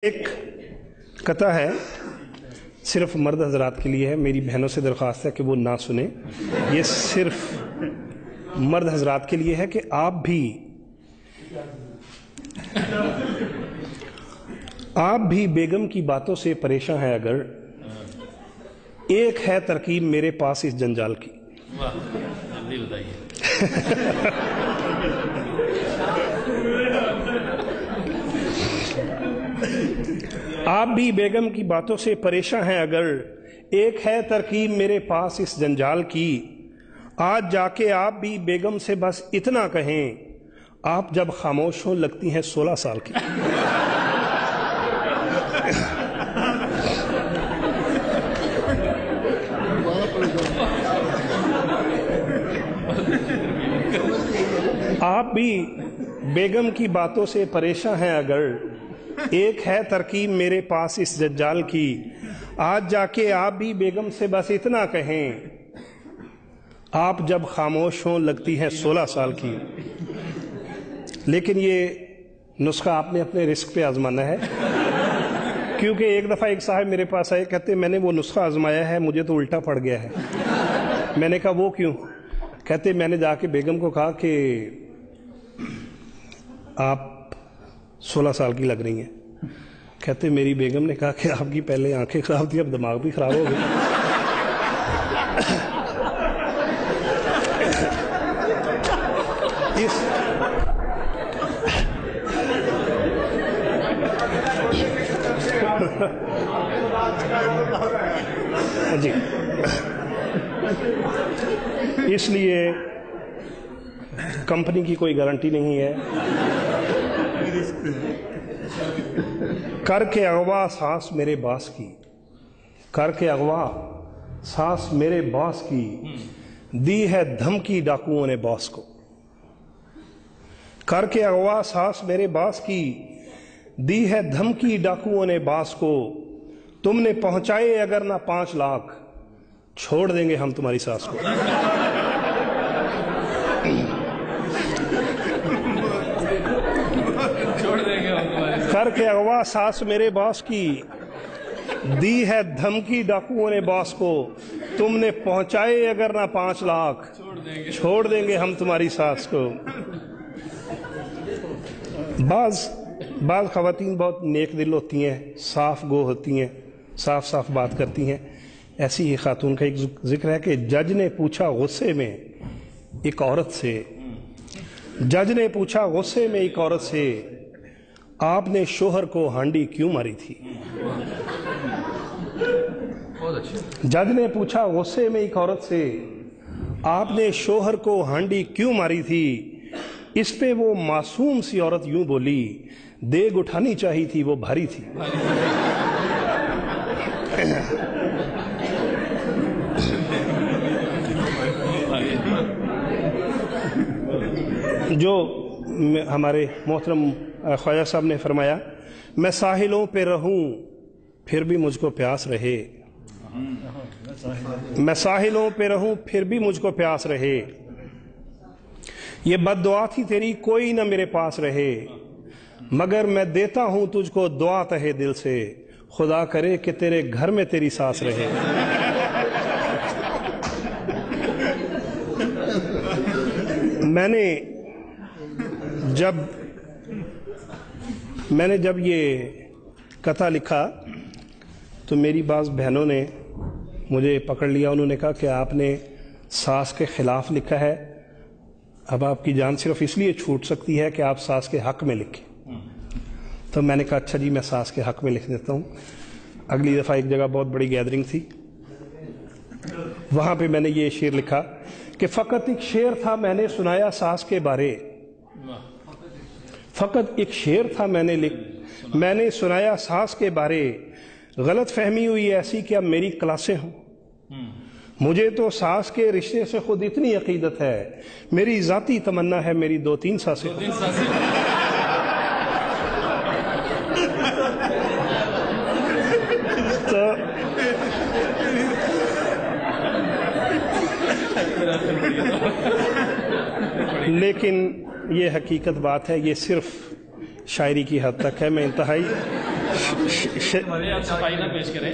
ایک قطع ہے صرف مرد حضرات کے لیے ہے. میری بہنوں سے درخواست ہے کہ وہ نہ سنیں. یہ صرف مرد حضرات کے لیے ہے کہ آپ بھی بیگم کی باتوں سے پریشان ہیں. اگر ایک ہے ترکیب میرے پاس اس جنجال کی. جلدی بتائیے. آپ بھی بیگم کی باتوں سے پریشان ہیں. اگر ایک ہے ترکیب میرے پاس اس جنجال کی. آج جا کے آپ بھی بیگم سے بس اتنا کہیں, آپ جب خاموش ہوں لگتی ہیں 16 سال کی. آپ بھی بیگم کی باتوں سے پریشان ہیں. اگر ایک ہے ترکیب میرے پاس اس جنجال کی. آج جا کے آپ بھی بیگم سے بس اتنا کہیں, آپ جب خاموش ہوں لگتی ہیں 16 سال کی. لیکن یہ نسخہ آپ نے اپنے رسک پہ آزمانا ہے, کیونکہ ایک دفعہ ایک صاحب میرے پاس آئے, کہتے میں نے وہ نسخہ آزمایا ہے, مجھے تو الٹا پڑ گیا ہے. میں نے کہا وہ کیوں؟ کہتے میں نے جا کے بیگم کو کہا کہ آپ 16 سال کی لگ رہی ہیں. کہتے میری بیگم نے کہا کہ آپ کی پہلے آنکھیں خراب تھی, اب دماغ بھی خراب ہو گیا. جی, اس لیے کمپنی کی کوئی گارنٹی نہیں ہے. کر کے اغوا سانس میرے باس کی, کر کے اغوا سانس میرے باس کی, دی ہے دھمکی ڈاکوؤں نے باس کو. کر کے اغوا سانس میرے باس کی, دی ہے دھمکی ڈاکوؤں نے باس کو. تم نے پہنچائے اگر نہ 5 لاکھ, چھوڑ دیں گے ہم تمہاری ساس کو. کر کے اغوا ساس میرے باس کی, دی ہے دھمکی ڈاکوؤں نے باس کو. تم نے پہنچائے اگر نہ 5 لاکھ, چھوڑ دیں گے ہم تمہاری ساس کو. بعض خواتین بہت نیک دل ہوتی ہیں, صاف گو ہوتی ہیں, صاف صاف بات کرتی ہیں. ایسی ہی خاتون کا ایک ذکر ہے کہ جج نے پوچھا غصے میں ایک عورت سے, جج نے پوچھا غصے میں ایک عورت سے, آپ نے شوہر کو ہانڈی کیوں ماری تھی. جج نے پوچھا غصے میں ایک عورت سے, آپ نے شوہر کو ہانڈی کیوں ماری تھی. اس پہ وہ معصوم سی عورت یوں بولی, دیگ اٹھانی چاہی تھی وہ بھاری تھی. جو ہمارے محترم خواجہ صاحب نے فرمایا, میں ساحلوں پہ رہوں پھر بھی مجھ کو پیاس رہے, میں ساحلوں پہ رہوں پھر بھی مجھ کو پیاس رہے. یہ بد دعا تھی تیری کوئی نہ میرے پاس رہے, مگر میں دیتا ہوں تجھ کو دعا تہے دل سے, خدا کرے کہ تیرے گھر میں تیری ساس رہے. میں نے جب یہ قطع لکھا تو میری بعض بہنوں نے مجھے پکڑ لیا. انہوں نے کہا کہ آپ نے ساس کے خلاف لکھا ہے, اب آپ کی جان صرف اس لیے چھوٹ سکتی ہے کہ آپ ساس کے حق میں لکھیں. تو میں نے کہا اچھا جی, میں ساس کے حق میں لکھ دیتا ہوں. اگلی دفعہ ایک جگہ بہت بڑی گیدرنگ تھی, وہاں پہ میں نے یہ شعر لکھا کہ فقط ایک شعر تھا میں نے سنایا ساس کے بارے, فقط ایک شعر تھا میں نے سنایا ساس کے بارے. غلط فہمی ہوئی ایسی کہ اب میری کلاسیں ہوں. مجھے تو ساس کے رشتے سے خود اتنی عقیدت ہے, میری ذاتی تمنا ہے میری 2-3 ساسیں. لیکن یہ حقیقت بات ہے, یہ صرف شاعری کی حد تک ہے. میں انتہائی آپ صفائی نہ پیش کریں.